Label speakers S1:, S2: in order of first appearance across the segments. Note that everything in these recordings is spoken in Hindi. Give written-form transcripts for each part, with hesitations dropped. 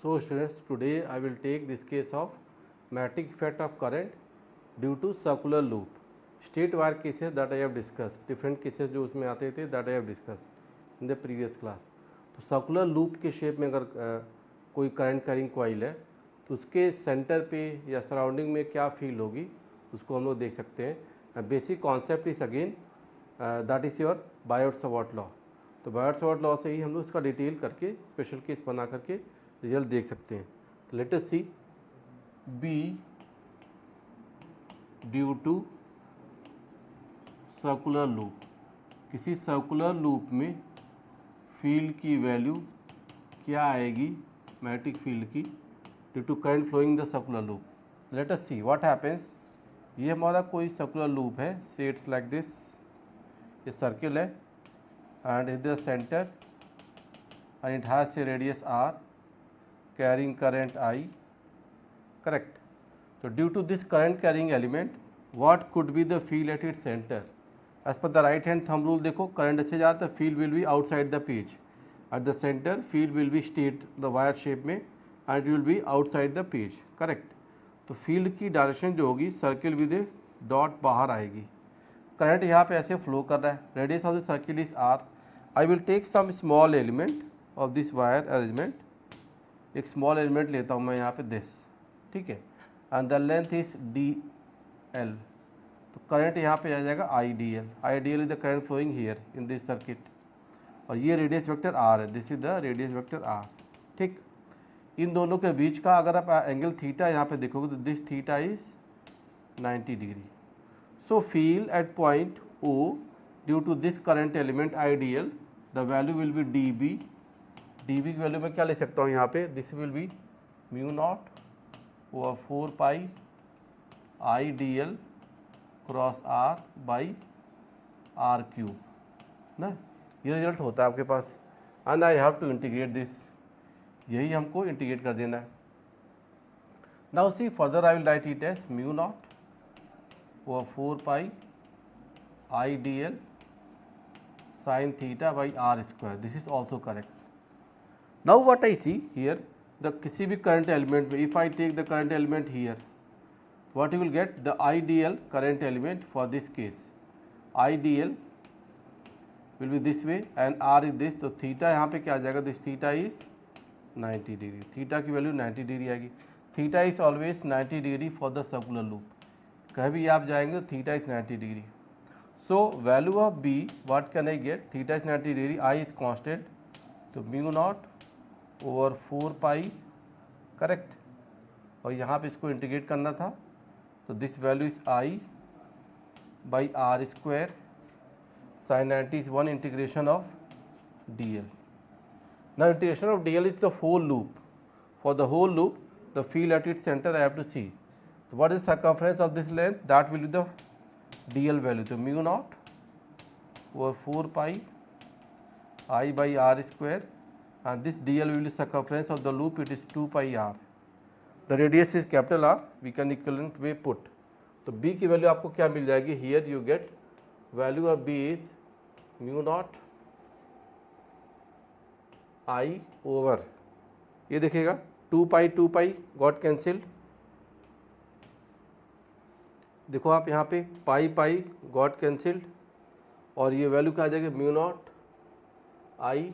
S1: So students, today I will take this case of magnetic effect of current due to circular loop. State wire cases that I have discussed, different cases जो उसमें आते थे that I have discussed in the previous class. तो सर्कुलर लूप के शेप में अगर कोई करंट कैरिंग कॉइल है तो उसके सेंटर पे या सराउंडिंग में क्या फील होगी उसको हम लोग देख सकते हैं. Basic concept is again that is your Biot-Savart law. तो बायोट-सावर्ट लॉ से ही हम लोग इसका डिटेल करके स्पेशल केस बना करके रिजल्ट देख सकते हैं. तो let us see B due to circular loop. किसी सर्कुलर लूप में फील्ड की वैल्यू क्या आएगी मैग्नेटिक फील्ड की due to current flowing the circular loop. Let us see what happens. ये हमारा कोई सर्कुलर लूप है, से इट्स लाइक दिस. ये सर्किल है and in the centre and it has a radius r carrying current I, correct. So due to this current carrying element, what could be the field at its center? As per the right hand thumb rule देखो current ऐसे जाता है, field will be outside the page. At the center field will be straight the wire shape में and it will be outside the page, correct. तो field की डायरेक्शन जो होगी सर्किल विद ए डॉट बाहर आएगी. करंट यहाँ पे ऐसे फ्लो कर रहा है. Radius of the circle is r. I will take some small element of this wire arrangement. एक स्मॉल एलिमेंट लेता हूँ मैं यहाँ पे दिस, ठीक है. And the length is d l. तो करंट यहाँ पे आ जाएगा I D l. I D L is the current flowing here in this circuit. और ये रेडियस वेक्टर आर है. This is the radius vector r, ठीक. इन दोनों के बीच का अगर आप एंगल थीटा यहाँ पे देखोगे तो this theta is 90 degree. So field at point O due to this current element I D L the value will be D B. D B की वैल्यू मैं क्या ले सकता हूँ यहाँ पे. This will be mu naught over 4 pi I D L cross R by R cube ना. ये रिजल्ट होता है आपके पास. And I have to integrate this. यही हमको इंटीग्रेट कर देना है. Now see further I will write it as mu naught over 4 pi I D L sine theta by are square. This is also correct. Now what I see here, the किसी भी current element में if I take the current element here, what you will get the ideal current element for this case. Ideal will be this way and R is this. तो थीटा यहाँ पे क्या आ जाएगा. This theta is 90 degree. Theta की वैल्यू 90 डिग्री आएगी. Theta is always 90 degree for the circular loop. कहीं भी आप जाएंगे तो theta is 90 degree. So value of be what can I get. Theta is 90 degree, I is constant. तो म्यू नॉट ओवर 4 पाई, करेक्ट. और यहाँ पे इसको इंटीग्रेट करना था तो this value is I by are square sine 90 is 1 integration of D L. Now integration of D L is the whole loop. For the whole loop the field at its centre I have to see. तो what is circumference of this length, that will be the D L value. तो mu naught over 4 pi I by are square and this dl will be circumference of the loop. It is 2 pi r. The radius is capital R. We can equivalent way put. तो b की वैल्यू आपको क्या मिल जाएगी. here you get value of b is mu naught I over, ये देखिएगा 2 pi got cancelled. देखो आप यहाँ पे पाई got cancelled और ये वैल्यू क्या आ जाएगी mu naught I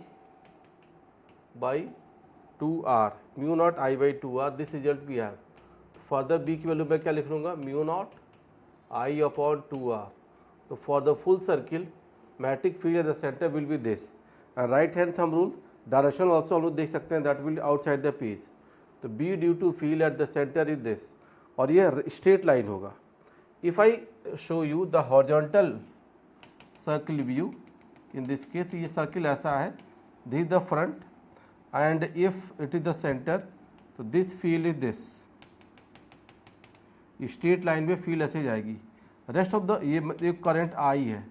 S1: by 2r. Mu naught I by 2r. This result भी है. फर्दर b की वैल्यू मैं क्या लिख लूँगा. Mu naught I upon 2r. तो for the full circle magnetic field at the centre will be this. Right hand thumb rule direction also हम लोग देख सकते हैं that will outside the page. तो b due to field at the centre is this और ये स्ट्रेट लाइन होगा. If I show you the horizontal circle view in this case, ये सर्किल ऐसा है. This is the front and if it is the center तो this field is this. Straight line में फील्ड ऐसे जाएगी. रेस्ट ऑफ द ये करंट आई है,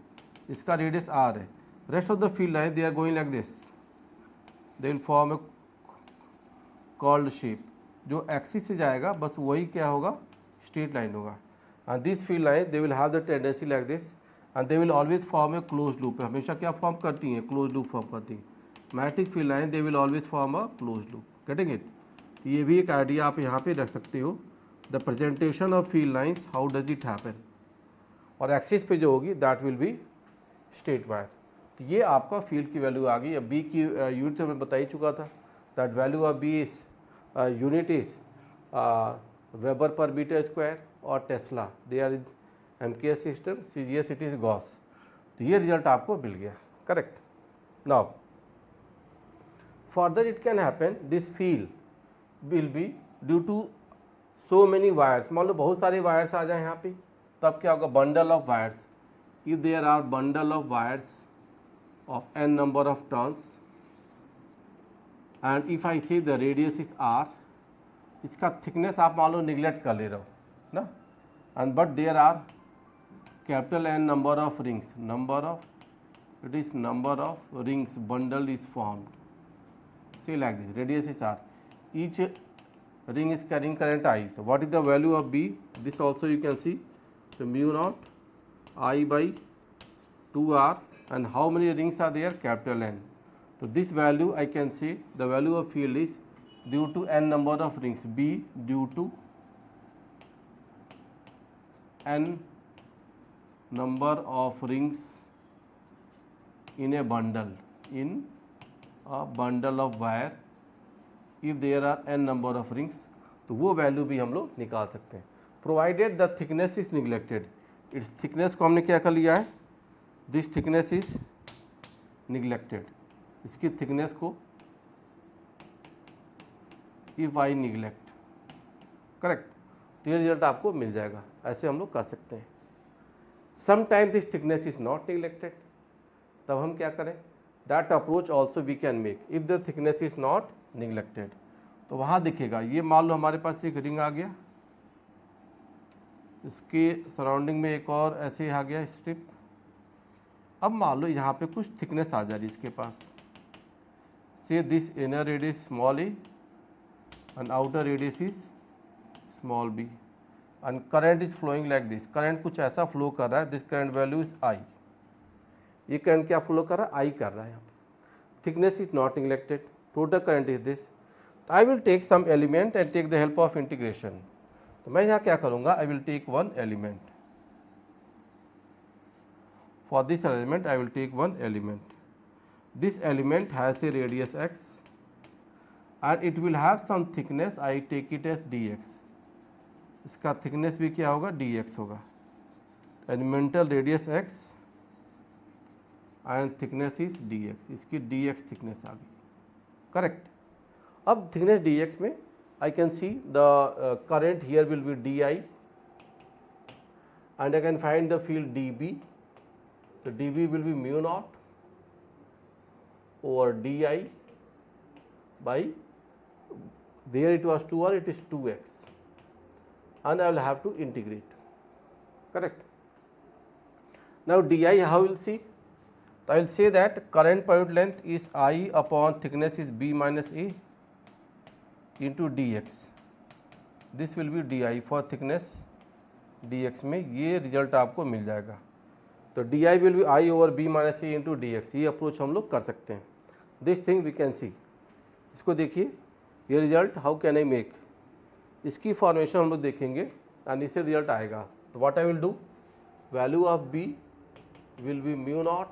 S1: इसका रेडियस आर है. Rest of the field line they are going like this. They will form a called shape. जो एक्सिस से जाएगा बस वही क्या होगा स्ट्रेट लाइन होगा. And this field line they will have the tendency like this and they will always form a close loop. हमेशा क्या फॉर्म करती हैं, क्लोज लूप फॉर्म करती हैं. Magnetic field line they will always form a closed loop. Getting it? ये भी एक आइडिया आप यहाँ पे रख सकते हो, the presentation of field lines how does it happen, और एक्सिस पे जो होगी that will be straight wire. तो ये आपका फील्ड की वैल्यू आ गई। अब बी की यूनिट तो मैं बता ही चुका था, that value of B is unit is weber per metre square, और tesla they are in MKS system, CGS it is gauss. तो ये रिजल्ट आपको मिल गया, correct. Now further it can happen this field will be due to so many wires. मान लो बहुत सारे वायर्स आ जाए यहाँ पे, तब क्या होगा, bundle of wires. If there are bundle of wires of n number of turns, and if I say the radius is r, इसका thickness आप मान लो neglect कर ले रहे हो ना, and but there are capital N number of rings, it is number of rings bundle is formed, say like this, radius is r, each ring is carrying current I. So what is the value of B? This also you can see, so mu naught I by 2r, and how many rings are there? Capital N. So this value I can say the value of field is due to n number of rings, B due to n number of rings in a bundle of wire, if there are n number of rings, तो वो वैल्यू भी हम लोग निकाल सकते हैं, provided the thickness is neglected. It's thickness को हमने क्या कर लिया है, दिस थिकनेस इज निगलेक्टेड, इसकी थिकनेस को इफ आई निगलेक्ट, करेक्ट, तो ये रिजल्ट आपको मिल जाएगा। ऐसे हम लोग कर सकते हैं। Sometime this thickness is not neglected, तब हम क्या करें, that approach also we can make if the thickness is not neglected. तो वहाँ दिखेगा, ये मान लो हमारे पास एक रिंग आ गया, इसके सराउंडिंग में एक और ऐसे आ गया स्ट्रिप। अब मान लो यहाँ पे कुछ थिकनेस आ जा रही है इसके पास, say this inner radius small a and outer radius is small b, and current is flowing like this. Current कुछ ऐसा फ्लो कर रहा है, this current value is I. ये करंट क्या फ्लो कर रहा है, आई कर रहा है यहाँ पे। Thickness is not neglected, total current is this. I will take some element and take the help of integration. तो मैं यहाँ क्या करूँगा, I will take one element. For this element I will take one element. This element has a radius x and it will have some thickness, I take it as dx. इसका thickness भी क्या होगा, dx होगा। Elemental radius x and thickness is dx, इसकी dx thickness आ गई, correct। अब thickness dx में I can see the current here will be di and I can find the field dB. So dB will be mu naught over di by, there it was 2r, it is 2x, and I will have to integrate, correct। Now di how will see, I will say that current point length is I upon thickness is b minus a into dx, this will be di for thickness dx में ये रिजल्ट आपको मिल जाएगा। तो D I will be I over B minus A into D X, ये अप्रोच हम लोग कर सकते हैं। This thing we can see, इसको देखिए, ये result how can I make, इसकी फॉर्मेशन हम लोग देखेंगे एंड इससे रिजल्ट आएगा। तो what I will do, value of B will be mu naught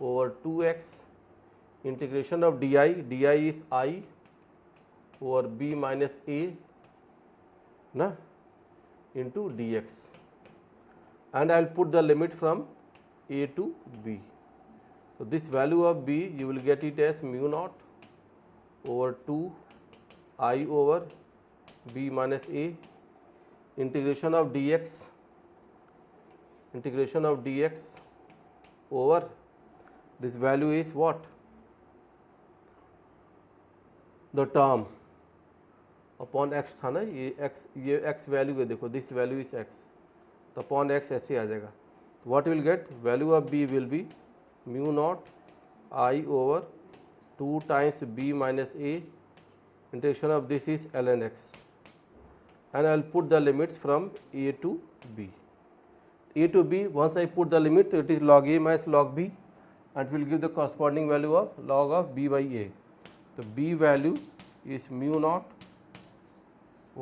S1: over 2x integration of D I is I over B minus A ना into D x, and I will put the limit from a to b. So this value of b you will get it as mu naught over 2 I over b minus a integration of dx over this value is what, the term upon x था ना, ये x वैल्यू है, देखो दिस वैल्यू इज x, तो अपॉन एक्स ऐसे आ जाएगा। तो what will get, value of B will be mu naught I over 2 times B minus A integration of this is L N x, and I will put the limits from A to B. A to B, once I put the limit it is log a minus log b and will give the corresponding value of log of b by a. तो b value is mu naught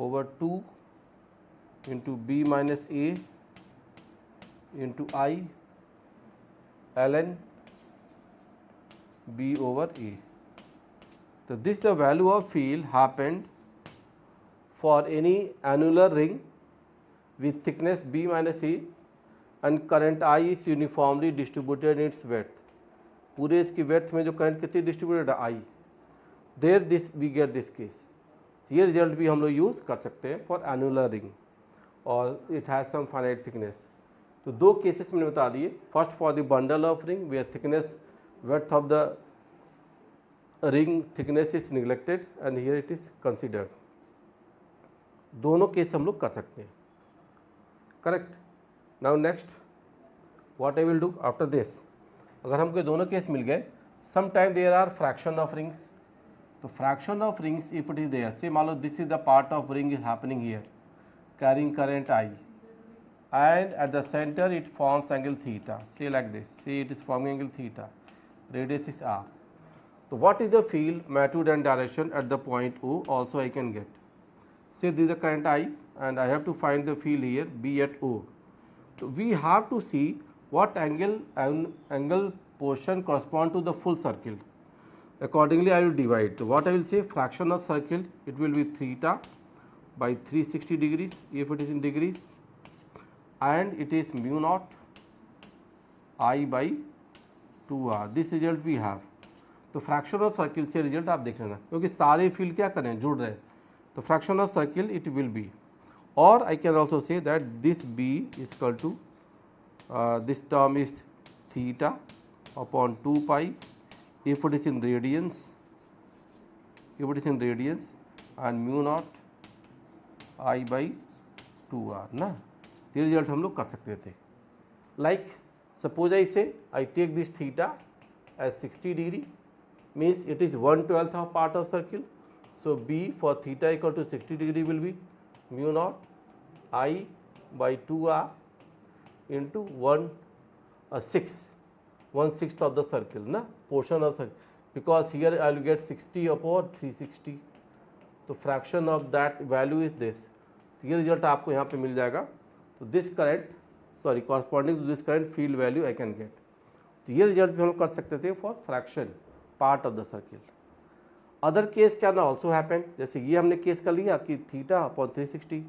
S1: over 2 into b minus a into I ln b over a. So this the value of field happened for any annular ring with thickness b minus a and current I is uniformly distributed in its width. पूरे इसकी width में जो current कितनी distributed है I. There this we get this case. ये रिजल्ट भी हम लोग यूज़ कर सकते हैं फॉर एनुलर रिंग और it has some finite thickness. तो दो केसेस मैंने बता दिए. First for the bundle of ring where thickness width of the ring thickness is neglected and here it is considered. दोनों केस हम लोग कर सकते हैं. Correct. Now next what I will do after this. अगर हमको दोनों केस मिल गए, some time there are fraction of rings. तो fraction of rings if it is there, say मान लो this is the part of ring is happening here carrying current I and at the center it forms angle theta, say like this, say it is forming angle theta, radius is r. So what is the field magnitude and direction at the point O also I can get. Say this is the current I and I have to find the field here B at O. So we have to see what angle portion correspond to the full circle. Accordingly I will divide. So what I will say, fraction of circle, it will be theta by 360 degrees if it is in degrees and it is mu naught I by 2r. This result we have. तो फ्रैक्शन ऑफ सर्किल से रिजल्ट आप देख लेना, क्योंकि सारे फील्ड क्या करें, जुड़ रहे. तो fraction of circle it will be, और I can also say that this B is equal to this term is theta upon 2 pi if it is in radians, and mu naught I by 2r ना. ये रिजल्ट हम लोग कर सकते थे. Like suppose I say I take this theta as 60 degree, means it is 1/12 of part of circle. So B for theta equal to 60 degree will be mu naught I by 2r into 1/6 of the circle ना, portion of circle, because here I will get 60 upon 360. तो fraction of that value is this. तो ये रिजल्ट आपको यहाँ पे मिल जाएगा. तो this current corresponding to this current field value I can get. तो ये रिजल्ट भी हम कर सकते थे for fraction part of the circle. Other case can also happen, जैसे ये हमने केस कर लिया कि theta upon 360.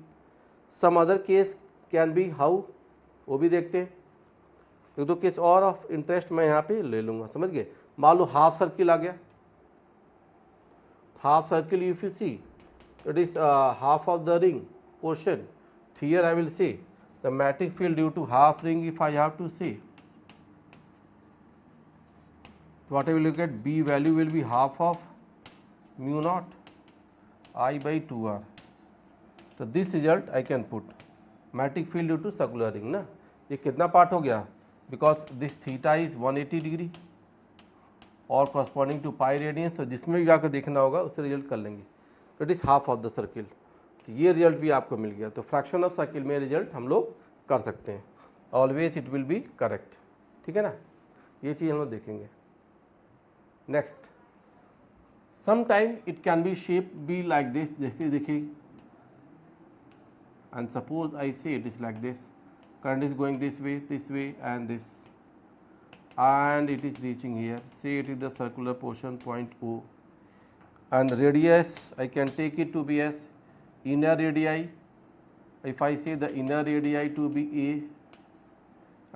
S1: Some other case can be how, वो भी देखते हैं. एक दो केस और ऑफ इंटरेस्ट मैं यहाँ पे ले लूँगा, समझ गए. मान लो हाफ सर्किल आ गया. Half circle if you see it is half of the ring portion. Here I will say the magnetic field due to half ring, if I have to say, what I will look at, B value will be half of mu naught I by 2r. So this result I can put magnetic field due to circular ring ना. ये कितना पार्ट हो गया, because this theta is 180 degree और corresponding to pi radians. तो जिसमें भी जाकर देखना होगा उससे रिजल्ट कर लेंगे. It is half of the circle. तो ये रिजल्ट भी आपको मिल गया. तो फ्रैक्शन ऑफ सर्किल में रिजल्ट हम लोग कर सकते हैं. Always it will be correct. ठीक है ना, ये चीज़ हम लोग देखेंगे. Next, some time it can be shape be like this. जैसे देखिए, and suppose I say it is like this. Current is going this way and this, and it is reaching here. Say it is the circular portion point O, and radius I can take it to be as inner radii. If I say the inner radii to be A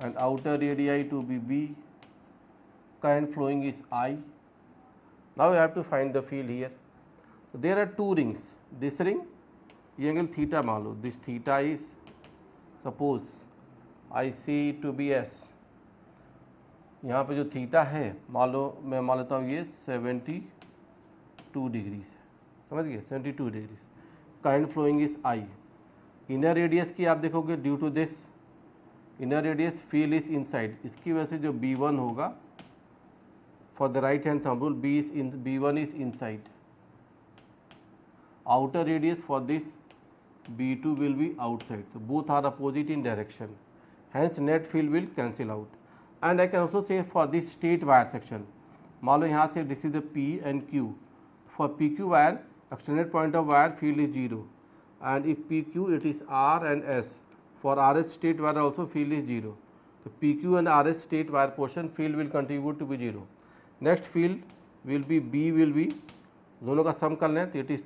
S1: and outer radii to be B, current flowing is I. Now I have to find the field here. So there are two rings. This ring, ये angle theta मान लो. This theta is, suppose I say it to be S. यहाँ पे जो थीटा है मान लो, मैं मान लेता हूँ ये 72 डिग्रीज है, समझ गए, 72 degrees. Current flowing is I. Inner radius की आप देखोगे, due to this inner radius field is inside, इसकी वजह से जो B1 होगा for the right hand thumb rule, B1 is inside. Outer radius for this B2 will be outside. तो both are opposite in direction, hence net field will cancel out. And I can also say for this straight wire section, मान लो यहाँ से this is the P and Q. For PQ wire, extended point of wire field is 0, and if PQ it is R and S. For RS state wire also field is 0. So PQ and RS state wire portion field will contribute to be 0. Next field will be B will be, दोनों का सम कर लें तो it is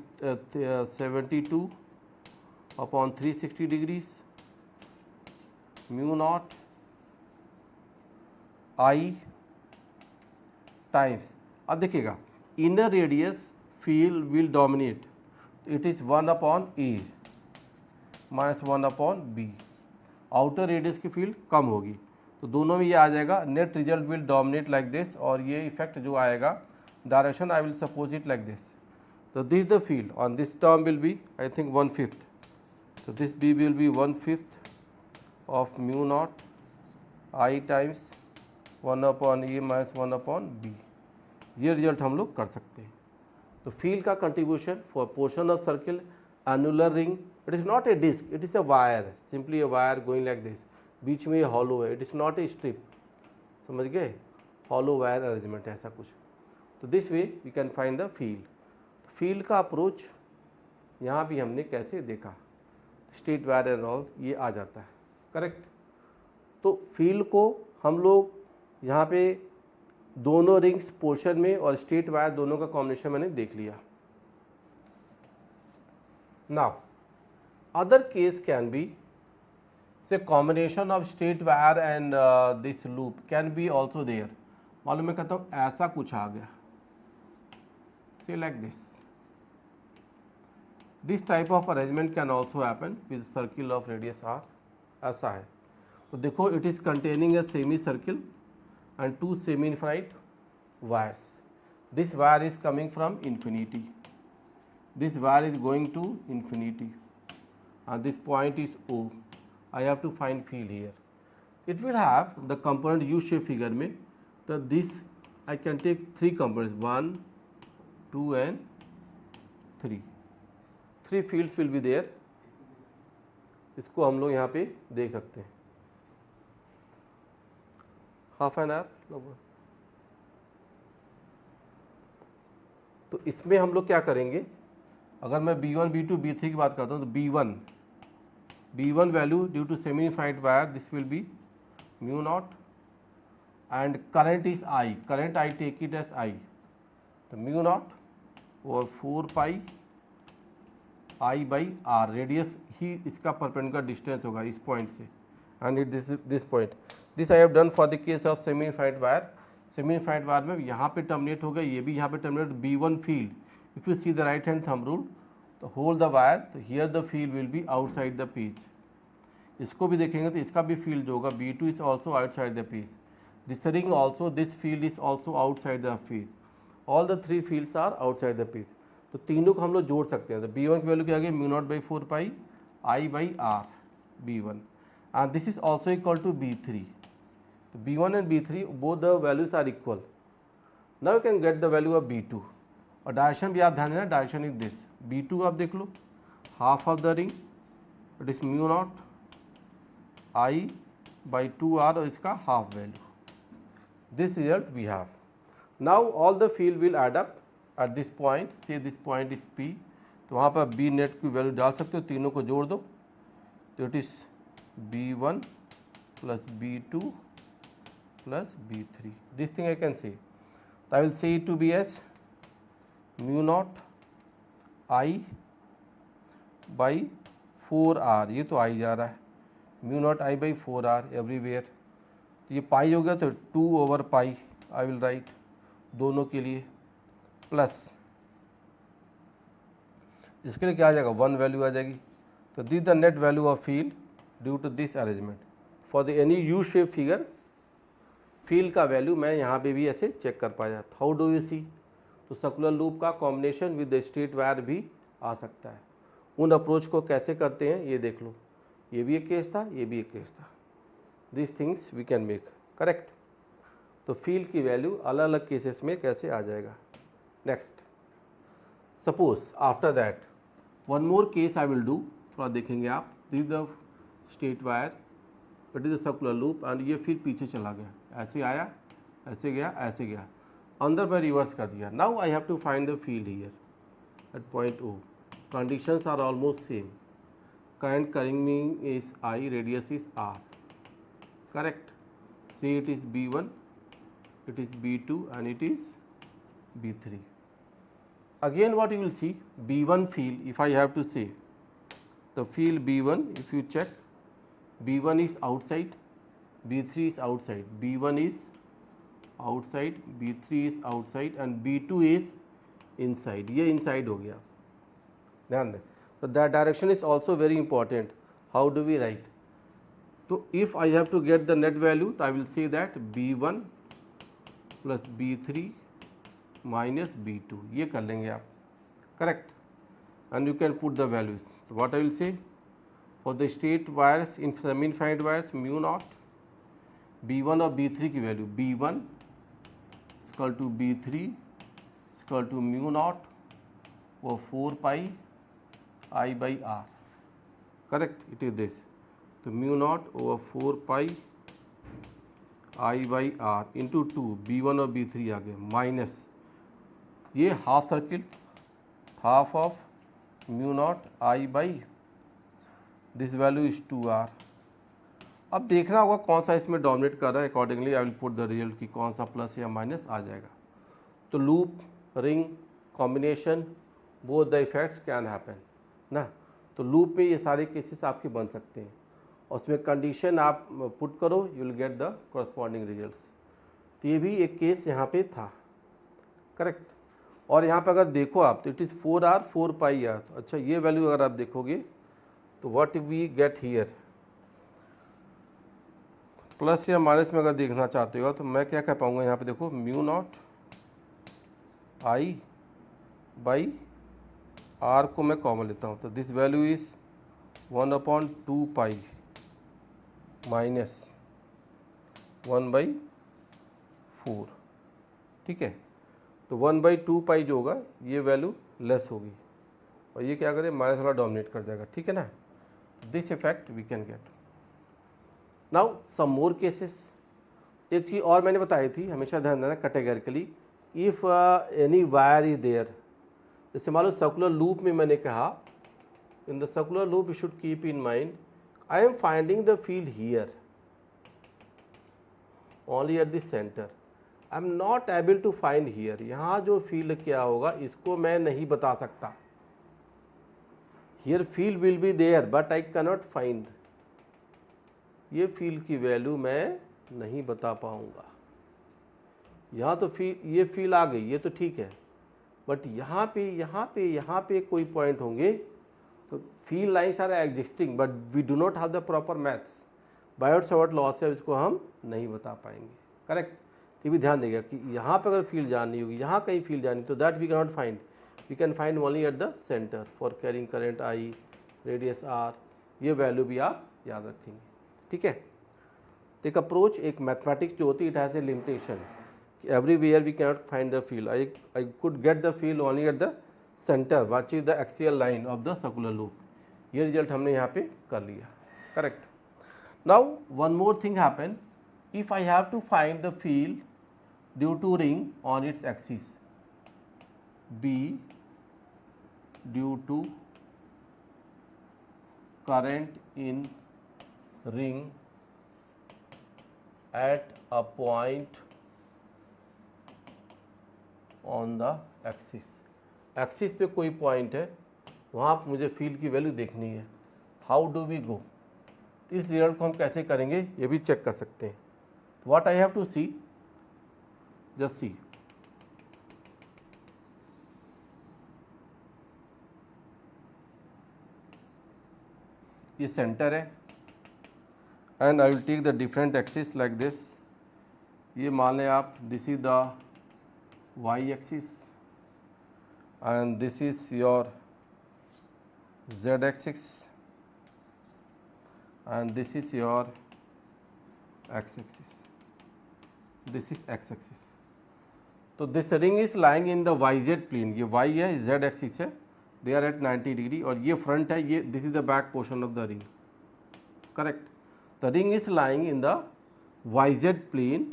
S1: 72 upon 360 degrees mu naught I times. अब देखिएगा inner radius field will dominate, it is 1 upon A minus 1 upon B. Outer radius की फील्ड कम होगी तो दोनों में ये आ जाएगा, net result will dominate like this, और ये इफेक्ट जो आएगा direction I will suppose it like this. तो this the field on this term will be I think 1/5. so this B will be 1/5 of mu naught I times 1 upon A minus 1 upon B. ये रिजल्ट हम लोग कर सकते हैं. तो फील्ड का contribution for portion of circle annular ring, it is not a disc, it is a wire, simply a wire going like this, बीच में ये हॉलो है, it is not a strip, समझ गए, हॉलो वायर अरेंजमेंट है ऐसा कुछ. तो this way we can find the field. Field का अप्रोच यहाँ भी हमने कैसे देखा, स्ट्रेट वायर एंड ऑल ये आ जाता है, करेक्ट. तो फील्ड को हम लोग यहाँ पे दोनों रिंग्स पोर्शन में और स्ट्रेट वायर दोनों का कॉम्बिनेशन मैंने देख लिया. Now other case can be say combination of straight wire and this loop can be also there. मालूम मैं कहता हूँ ऐसा कुछ आ गया, say like this type of arrangement can also happen with circle of radius R. ऐसा है तो देखो it is containing a semicircle and two semi-infinite wires. This wire is coming from infinity. This wire is going to infinity, and this point is O. I have to find field here. It will have the component U-shape figure में. So this I can take three components, 1, 2 and 3. 3 fields will be there. इसको हम लोग यहाँ पे देख सकते हैं. हाफ एन आवर लगभग. तो इसमें हम लोग क्या करेंगे, अगर मैं B1, B2, B3 की बात करता हूँ तो B1 value due to semi infinite wire this will be mu naught, and current is I, current I take it as I, तो म्यू नॉट और 4 pi I by R, radius ही इसका परपेंडिकुलर डिस्टेंस होगा इस पॉइंट से, and it this point. This I have done for the case of semi infinite wire. Semi infinite wire में यहाँ पे टर्मिनेट होगा, ये भी यहाँ पे terminate. B1 field, if you see the right hand thumb rule तो होल्ड द वायर, तो here the field will be outside the page. इसको भी देखेंगे तो इसका भी फील्ड जो होगा B2 is also outside the page. This ring also this field is also outside the page. All the 3 fields are outside the page. तो तीनों को हम लोग जोड़ सकते हैं. तो B1 की वैल्यू क्या आ गई, mu not by 4 pi I by R B1, and this is also equal to B3. So B1 and B3 both the values are equal. Now you can get the value of B2. और डायरेक्शन भी आप ध्यान देना, डायरेक्शन इज दिस. B2 आप देख लो, half of the ring it is mu naught I by 2R और इसका half value. This result we have. Now all the field will add up at this point. Say this point is P, तो वहाँ पर B नेट की वैल्यू डाल सकते हो, तीनों को जोड़ दो तो it is B1 plus B2 plus B3. This thing I can say. I will say it to be as mu naught I by 4R. ये तो I जा रहा है, mu naught I by 4R everywhere. तो ये पाई हो गया तो 2 over pi I will write दोनों के लिए, प्लस इसके लिए क्या आ जाएगा, 1 वैल्यू आ जाएगी. तो this the net value of field due to this arrangement. For the any U shape figure field का वैल्यू मैं यहाँ पे भी ऐसे चेक कर पाया. हाउ डू यू सी, तो सर्कुलर लूप का combination with the straight wire भी आ सकता है. उन अप्रोच को कैसे करते हैं ये देख लो. ये भी एक केस था, ये भी एक केस था. This things we can make, correct. तो फील्ड की वैल्यू अलग अलग केसेस में कैसे आ जाएगा. Next, suppose after that one more case I will do, थोड़ा देखेंगे आप. This the straight wire, it is the circular loop, and ये फिर पीछे चला गया, ऐसे आया, ऐसे गया, ऐसे गया, अंदर मैं रिवर्स कर दिया. Now I have to find the field here at point O. Conditions are almost same. current carrying me is I, radius is R, correct. Say it is B1, it is B2 and it is B3. Again what you will see, B1 field, if I have to say the field B1, if you check, B1 is outside, B3 is outside, B1 is outside, B3 is outside and B2 is inside. ये inside हो गया, ध्यान दें. So that direction is also very important. How do we write? So if I have to get the net value, I will say that B1 plus B3 minus B2, ये कर लेंगे आप, correct. And you can put the values. So what I will say, for the straight wires in semi infinite wires, mu naught B1 और B3 की value B1 is equal to B3 is equal to mu naught or 4 pi I by R, correct. It is this. So mu naught over 4 pi I by R into 2, B1 और B3 आ गया, माइनस ये half circle, half of mu naught I by this value is 2R. अब देखना होगा कौन सा इसमें डोमिनेट कर रहा है, accordingly I will put the result कि कौन सा प्लस या माइनस आ जाएगा. तो loop, ring, combination, both the effects can happen ना. तो लूप में ये सारे केसेस आपके बन सकते हैं और उसमें कंडीशन आप पुट करो, you will get the corresponding results. तो ये भी एक केस यहाँ पे था, करेक्ट. और यहाँ पे अगर देखो आप तो it is 4R 4 pi R. अच्छा ये वैल्यू अगर आप देखोगे तो what we get here, plus या माइनस में अगर देखना चाहते हो तो मैं क्या कह पाऊँगा यहाँ पे देखो, mu naught I by R को मैं कॉमन लेता हूँ. तो this value is 1/2 pi minus 1/4, ठीक है. तो 1/2 पाई जो होगा ये वैल्यू लेस होगी और ये क्या करे, माइनस वाला डोमिनेट कर जाएगा, ठीक है ना. This effect we can get. Now some more cases. एक चीज़ और मैंने बताई थी, हमेशा ध्यान देना categorically, if any wire is there. जैसे मान लो सर्कुलर लूप में मैंने कहा, in the circular loop you should keep in mind I am finding the field here only at the centre, I am not able to find here. यहाँ जो फील्ड क्या होगा इसको मैं नहीं बता सकता. Here field will be there but I cannot find. ये फील्ड की वैल्यू मैं नहीं बता पाऊंगा. यहाँ तो ये फील्ड आ गई, ये तो ठीक है, बट यहाँ पे कोई पॉइंट होंगे. तो field lines are existing but we do not have the proper maths. Biot Savart law से इसको हम नहीं बता पाएंगे, करेक्ट. तो भी ध्यान देगा कि यहाँ पर अगर फील्ड जाननी होगी, यहाँ कहीं फील्ड जाननी, तो that we can not find. We can find only at the centre for carrying current I, radius R. ये वैल्यू भी आप याद रखेंगे, ठीक है. तो एक अप्रोच, एक मैथमेटिक्स जो होती है, it has a limitation. Everywhere we can not find the field. I could get the field only at the centre which is the axial line of the circular loop. ये रिजल्ट हमने यहाँ पे कर लिया, correct. Now one more thing happen, if I have to find the field due to ring on its axis, B due to current in ring at a point on the axis. Axis पे कोई पॉइंट है, वहाँ मुझे फील्ड की वैल्यू देखनी है. How do we go. इस रिजल्ट को हम कैसे करेंगे ये भी चेक कर सकते हैं. What I have to see, just see. ये सेंटर है and I will take the different axis like this. ये मान लें आप, this is the Y axis and this is your Z axis and this is your X axis. This is X axis. तो this ring is lying in the Y Z plane. ये वाई है, जेड एक्सिस है, दे आर एट 90 डिग्री. और ये फ्रंट है, ये this is the back portion of the ring, correct. The ring is lying in the Y Z plane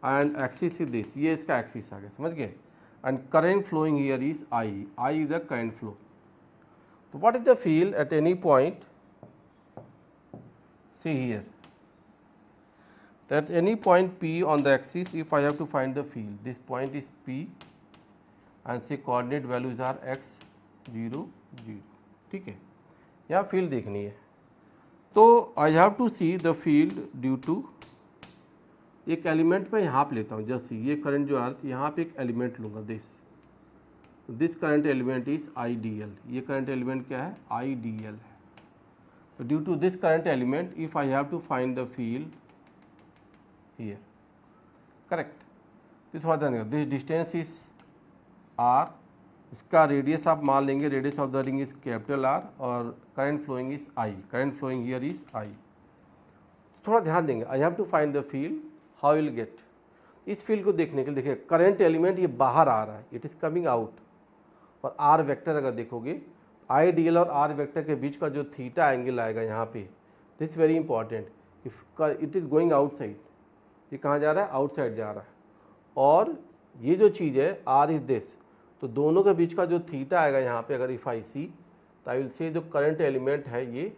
S1: and axis is this. ये इसका एक्सिस आ गया, समझ गए. And current flowing here is I. I is the current flow. तो what is the field at any point, see here that any point P on the axis, if I have to find the field, this point is P and say coordinate values are x 0 0, ठीक है, यहाँ फील्ड देखनी है। तो I have to see the field due to, एक एलिमेंट मैं यहाँ पे लेता हूँ, जस्ट ये करंट जो आ रहा था यहाँ पे एक एलिमेंट लूँगा, this current element is I D L, ये करंट एलिमेंट क्या है, आई डी एल है। So due to this current element, if I have to find the field here, correct? तो थोड़ा ध्यान देगा, this distance is r, इसका रेडियस आप मान लेंगे, radius of the ring is capital R और current flowing is I, current flowing here is I। थोड़ा ध्यान देंगे, I have to find the field, how will get? इस फील्ड को देखने के लिए देखिए, करंट एलिमेंट ये बाहर आ रहा है, इट इज कमिंग आउट, और R वेक्टर अगर देखोगे आई डी एल और आर वेक्टर के बीच का जो थीटा एंगल आएगा यहाँ पे, this very important, if it is going outside, ये कहाँ जा रहा है, आउटसाइड जा रहा है, और ये जो चीज़ है आर इज दिस, तो दोनों के बीच का जो थीटा आएगा यहाँ पे, अगर इफ आई सी, तो आई विल से जो करंट एलिमेंट है ये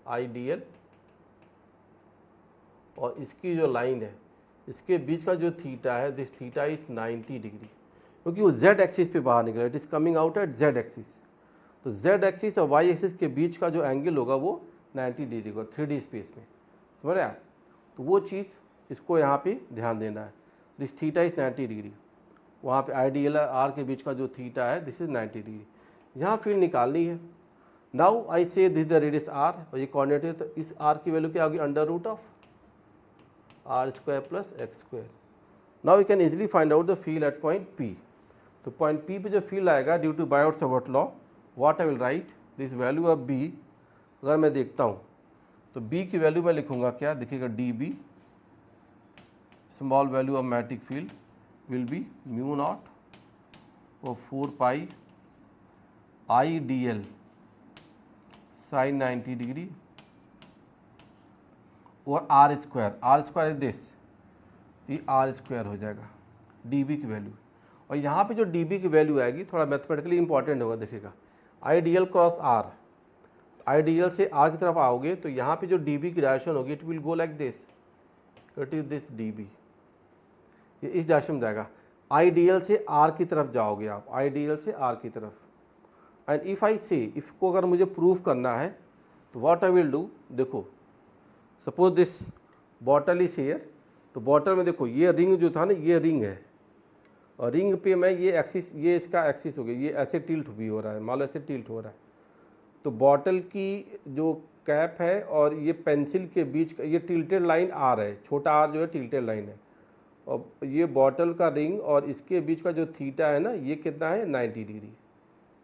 S1: आई डी एल, और इसकी जो लाइन है इसके बीच का जो थीटा है, दिस थीटा इज 90 डिग्री, क्योंकि वो जेड एक्सिस पे बाहर निकला, it is coming out at Z axis. तो z एक्सिस और y एक्सिस के बीच का जो एंगल होगा वो 90 डिग्री होगा 3D स्पेस में, समझ रहे आप? तो वो चीज़ इसको यहाँ पे ध्यान देना है, दिस थीटा इज 90 डिग्री, वहाँ पे आई डी एल आर के बीच का जो थीटा है दिस इज 90 डिग्री, यहाँ फील्ड निकालनी है। नाउ आई से दिस द रेडियस आर, और ये कोऑर्डिनेट है, तो इस आर की वैल्यू क्या होगी, under root of R square plus x square. Now we can easily find out the field at point P. तो पॉइंट पी पे जो फील्ड आएगा due to Biot Savart law, what I will write, this value of B, अगर मैं देखता हूँ तो बी की वैल्यू मैं लिखूँगा क्या, देखिएगा D B, small value of magnetic field will be mu not और 4 pi I D L sine 90 degree और आर स्क्वायर इज दिस, ये आर स्क्वायर हो जाएगा डी बी की वैल्यू। और यहाँ पे जो डी बी की वैल्यू आएगी थोड़ा मैथमेटिकली इंपॉर्टेंट होगा, देखिएगा I D L cross R, I D L से आर की तरफ आओगे तो यहाँ पे जो डी बी की डायरेक्शन होगी it will go like this, it is this D B, ये इस डायरेक्शन में जाएगा। आई डी एल से आर की तरफ जाओगे आप, आई डी एल से आर की तरफ, एंड इफ़ आई से, इफ को अगर मुझे प्रूव करना है तो व्हाट आई विल डू, देखो suppose this bottle is here, तो बॉटल में देखो ये रिंग जो था ना, ये रिंग है, और रिंग पे मैं ये एक्सिस, ये इसका एक्सिस हो गया, ये ऐसे टिल्ट भी हो रहा है, मान लो ऐसे टिल्ट हो रहा है, तो बॉटल की जो कैप है और ये पेंसिल के बीच का ये टिल्टेड लाइन आर है, छोटा आर जो है टिल्टेड लाइन है, और ये बॉटल का रिंग और इसके बीच का जो थीटा है ना, ये कितना है 90 degree,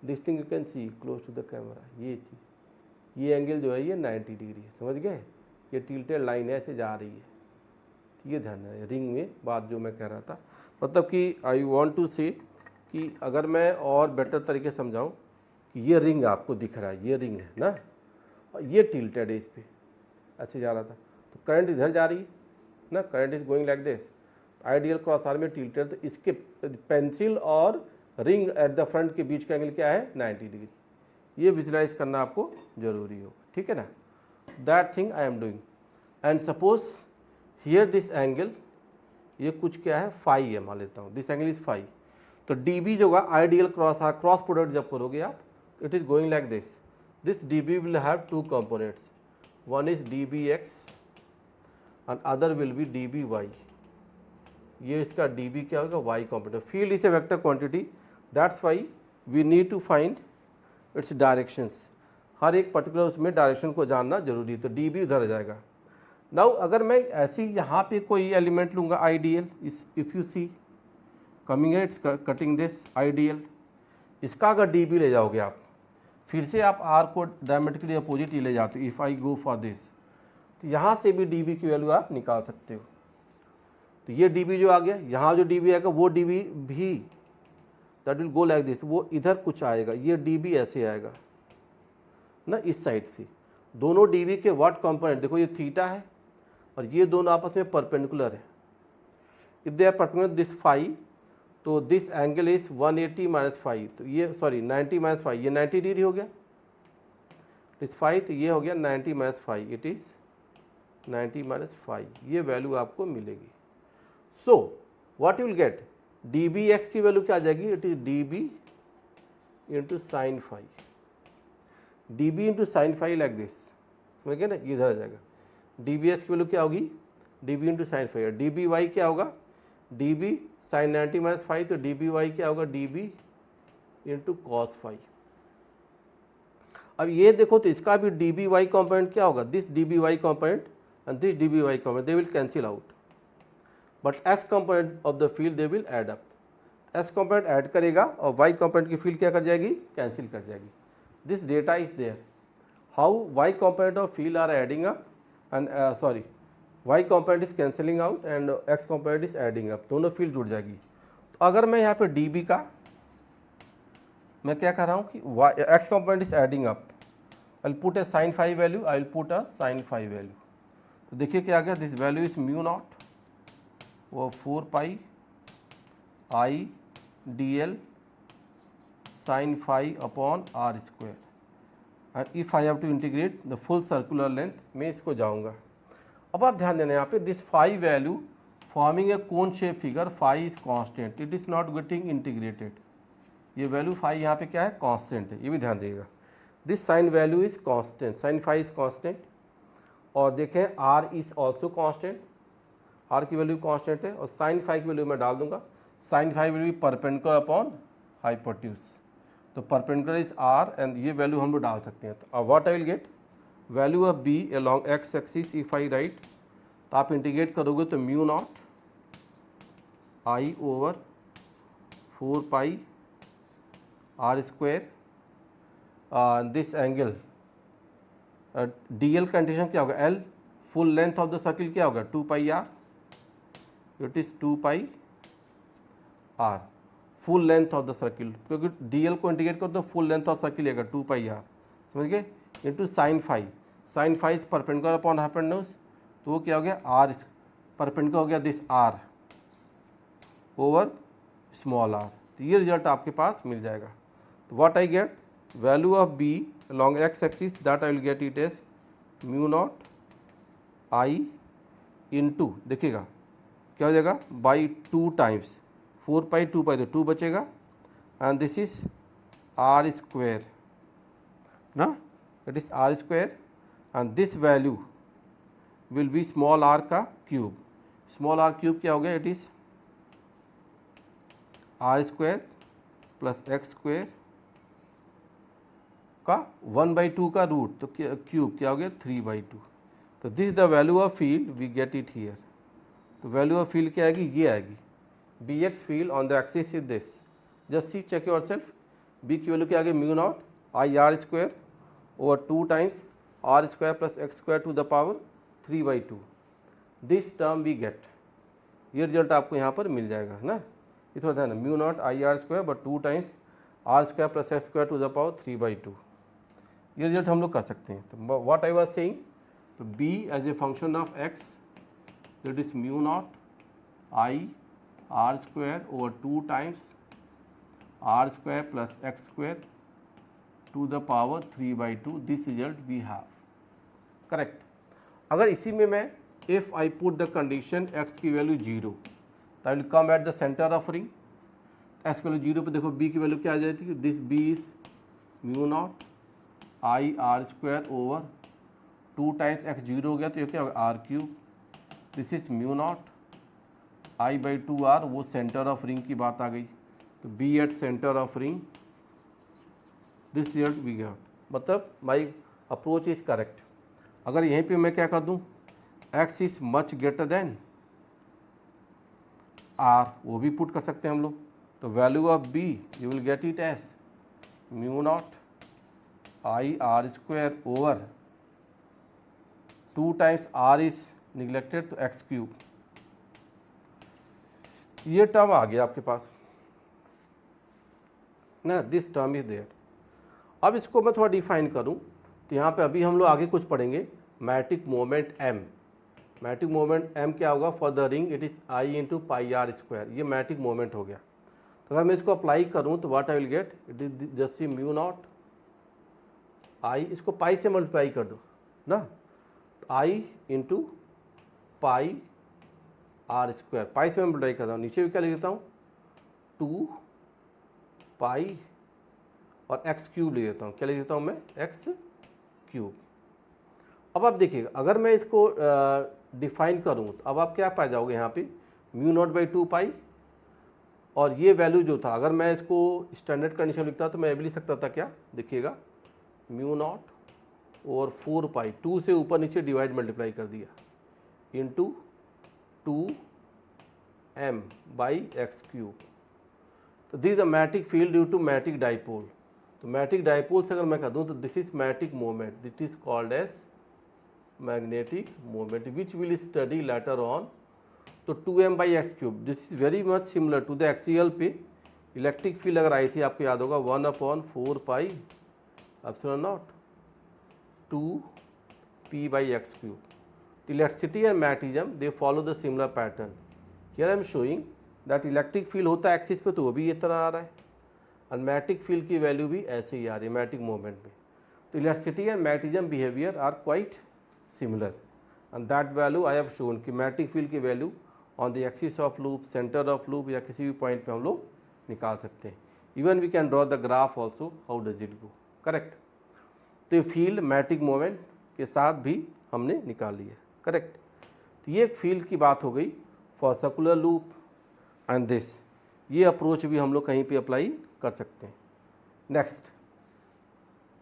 S1: this thing you can see close to the camera, ये चीज़, ये एंगल जो है ये 90 डिग्री है, समझ गए, ये टिल्टेड लाइन है ऐसे जा रही है, ये ध्यान है रिंग में बात जो मैं कह रहा था, मतलब कि आई वांट टू से कि अगर मैं और बेटर तरीके समझाऊं कि ये रिंग आपको दिख रहा है, ये रिंग है ना, और ये टिल्टेड है, इस पर ऐसे जा रहा था, तो करंट इधर जा रही है ना, current is going like this, I D L cross R में टिल्टेड, तो इसके पेंसिल और रिंग एट द फ्रंट के बीच का एंगल क्या है 90 डिग्री, ये विजुलाइज करना आपको जरूरी हो, ठीक है ना, that thing I am doing. And suppose here this angle, ये कुछ क्या है फाई है, मान लेता हूँ दिस एंगल इज फाई, तो डी बी जो होगा I D L cross R, cross product जब करोगे आप, it is going like this, this D B will have two components, one is D B x and other will be D B y, ये इसका डी बी क्या होगा Y component. Field is a vector quantity, that's why we need to find its directions, हर एक पर्टिकुलर उसमें डायरेक्शन को जानना जरूरी है, तो डी बी उधर आ जाएगा। नाउ अगर मैं ऐसी यहाँ पे कोई एलिमेंट लूँगा I D L, if you see coming है, it's cutting this I D L, इसका अगर डी बी ले जाओगे आप, फिर से आप आर को डायमेट्रिकली अपोजिट ही ले जाते हो, if I go for this, तो यहाँ से भी डी बी की वैल्यू आप निकाल सकते हो, तो ये डी बी जो आ गया, यहाँ जो डी बी आएगा वो डी बी भी that will go like this, वो इधर कुछ आएगा, ये डी बी ऐसे आएगा ना, इस साइड से, दोनों डी बी के व्हाट कंपोनेंट देखो, ये थीटा है और ये दोनों आपस में परपेंडिकुलर है, if they are perpendicular this phi, तो this angle is 180 minus phi, तो ये सॉरी 90 माइनस फाई, ये 90 डिग्री हो गया, इस 5 तो ये हो गया 90 माइनस 5, इट इज़ 90 माइनस 5, ये वैल्यू आपको मिलेगी। So what you will get, D B x की वैल्यू क्या आ जाएगी, it is D B into sine 5, D B into sine 5 like this, समझ गए ना, ये इधर आ जाएगा। डी बी एक्स की वैल्यू क्या होगी, D B into sine 5, D B y क्या होगा, डी बी साइन 90 माइनस 5, तो डी बी वाई क्या होगा, डी बी इंटू कॉस 5। अब ये देखो तो इसका भी डी बी वाई कॉम्पोनेंट क्या होगा, this D B y component and this D B y component, they will cancel out, but x component of the field they will add up. X component add करेगा और वाई कॉम्पोनेंट की फील्ड क्या कर जाएगी, कैंसिल कर जाएगी। This data is there, how y component of field are adding up and sorry y component is cancelling out and x component is adding up, दोनों फील्ड जुड़ जाएगी। तो अगर मैं यहाँ पे डी बी का मैं क्या कर रहा हूँ कि X component is adding up, I will put a sine 5 value, I will put a sine 5 value. तो देखिए क्या आ गया, this value is mu naught वो 4 pi I D L sine 5 upon R square, and if I have to integrate the full circular length, मैं इसको जाऊंगा। अब आप ध्यान देना यहाँ पे, this 5 value forming a cone shape figure, 5 is constant, it is not getting integrated. ये वैल्यू 5 यहाँ पे क्या है, कांस्टेंट है, ये भी ध्यान देगा। This sine value is constant, sine 5 is constant, और देखें r is also constant, r की वैल्यू कांस्टेंट है, और साइन 5 की वैल्यू मैं डाल दूंगा, sine 5 will be perpendicular upon hypotenuse, तो परपेंडिकुलर इज आर एंड ये वैल्यू हम लोग डाल सकते हैं। तो what I will get, value of B along x axis if I write, तो आप इंटीग्रेट करोगे तो mu naught I over 4 pi R square, this angle D L condition क्या होगा, L full length of the circle क्या होगा, 2 pi R, it is 2 pi R full length of the circle, क्योंकि डी एल को इंटीग्रेट कर दो फुल लेंथ ऑफ सर्किल लेगा 2 पाई आर, समझ गए, into sine 5, sine 5 is perpendicular upon hypotenuse, तो वो क्या हो गया, आर परपेंडिकुलर हो गया this r over small r, तो ये रिजल्ट आपके पास मिल जाएगा। तो what I get, value of B along x axis, that I will get it as mu naught I into, देखिएगा क्या हो जाएगा, बाई 2 टाइम्स 4 पाई 2 पाई, तो 2 बचेगा, and this is R square ना, it is R square, and this value will be small R का क्यूब, स्मॉल आर क्यूब क्या हो गया, it is R square plus x square का 1/2 का रूट, तो क्यूब क्या हो गया 3/2। तो this is the value of field, we get it here. तो वैल्यू ऑफ फील्ड क्या आएगी, ये आएगी, B x field on the axis is this, just see check yourself, B की वैल्यू क्या आ गई, mu naught I r square over 2 times r square plus x square to the power 3/2, this term we get, ये रिजल्ट आपको यहाँ पर मिल जाएगा ना, ये थोड़ा ध्यान, mu naught I r square but 2 times r square plus x square to the power 3/2, ये रिजल्ट हम लोग कर सकते हैं। तो व्हाट आई वाज सेइंग, तो b as a function of x, that is mu naught I r square over 2 times r square plus x square to the power 3/2, this result we have, correct. अगर इसी में मैं if I put the condition x की वैल्यू 0, तो I will come eight the centre of ring, x की वैल्यू 0 पे देखो b की वैल्यू क्या आ जाती है, this b is mu naught I r square over 2 times x 0 हो गया, तो ये क्या होगा r cube, this is mu naught I by 2 r, वो सेंटर ऑफ रिंग की बात आ गई, तो B at centre of ring, this result we get, मतलब माई अप्रोच इज करेक्ट। अगर यहीं पे मैं क्या कर दूं, x is much greater than r, वो भी पुट कर सकते हैं हम लोग, तो value of B you will get it as mu naught I r square over 2 times r is neglected, तो एक्स क्यूब, ये टर्म आ गया आपके पास ना, दिस टर्म इज देयर। अब इसको मैं थोड़ा डिफाइन करूं, तो यहाँ पे अभी हम लोग आगे कुछ पढ़ेंगे, मैट्रिक मोमेंट m, मैट्रिक मोमेंट m क्या होगा, for the ring it is I into pi R square, ये मैट्रिक मोमेंट हो गया। तो अगर मैं इसको अप्लाई करूं तो what I will get, it is just see mu naught I, इसको पाई से मल्टीप्लाई कर दो ना, I into pi R square, pi से मैं मल्टीप्लाई करता हूँ, नीचे भी क्या लिख देता हूँ 2 पाई और एक्स क्यूब लिख देता हूँ, क्या लिख देता हूँ मैं एक्स क्यूब। अब आप देखिएगा अगर मैं इसको डिफाइन करूँ तो अब आप क्या पा जाओगे यहाँ पे म्यू नॉट बाई 2 पाई, और ये वैल्यू जो था अगर मैं इसको स्टैंडर्ड कंडीशन लिखता तो मैं भी लिख सकता था क्या, देखिएगा म्यू नॉट और 4 पाई, 2 से ऊपर नीचे डिवाइड मल्टीप्लाई कर दिया into 2m by X cube. तो this the magnetic field due to magnetic dipole. तो मैग्नेटिक डाइपोल से अगर मैं कह दूँ तो this is magnetic moment, that is called as magnetic moment which will study later on. तो 2m by X cube this is very much similar to the axial पे इलेक्ट्रिक फील्ड अगर आई थी आपको याद होगा 1/4 pi epsilon naught 2 p by X cube. Electricity and magnetism they follow the similar pattern. Here I am showing that electric field होता है एक्सिस पे तो वो भी ये तरह आ रहा है, और मैग्नेटिक फील्ड की वैल्यू भी ऐसे ही आ रही है मैग्नेटिक मोमेंट में। तो electricity and magnetism behaviour are quite similar, and that value I have shown कि मैग्नेटिक फील्ड की value on the axis of loop, centre of loop या किसी भी पॉइंट पे हम लोग निकाल सकते हैं। Even we can draw the graph also, how does it go, correct. तो ये फील्ड मैग्नेटिक मोमेंट के साथ भी हमने निकाल लिया, करेक्ट। तो ये एक फील्ड की बात हो गई for circular loop and this, ये अप्रोच भी हम लोग कहीं पे अप्लाई कर सकते हैं। नेक्स्ट,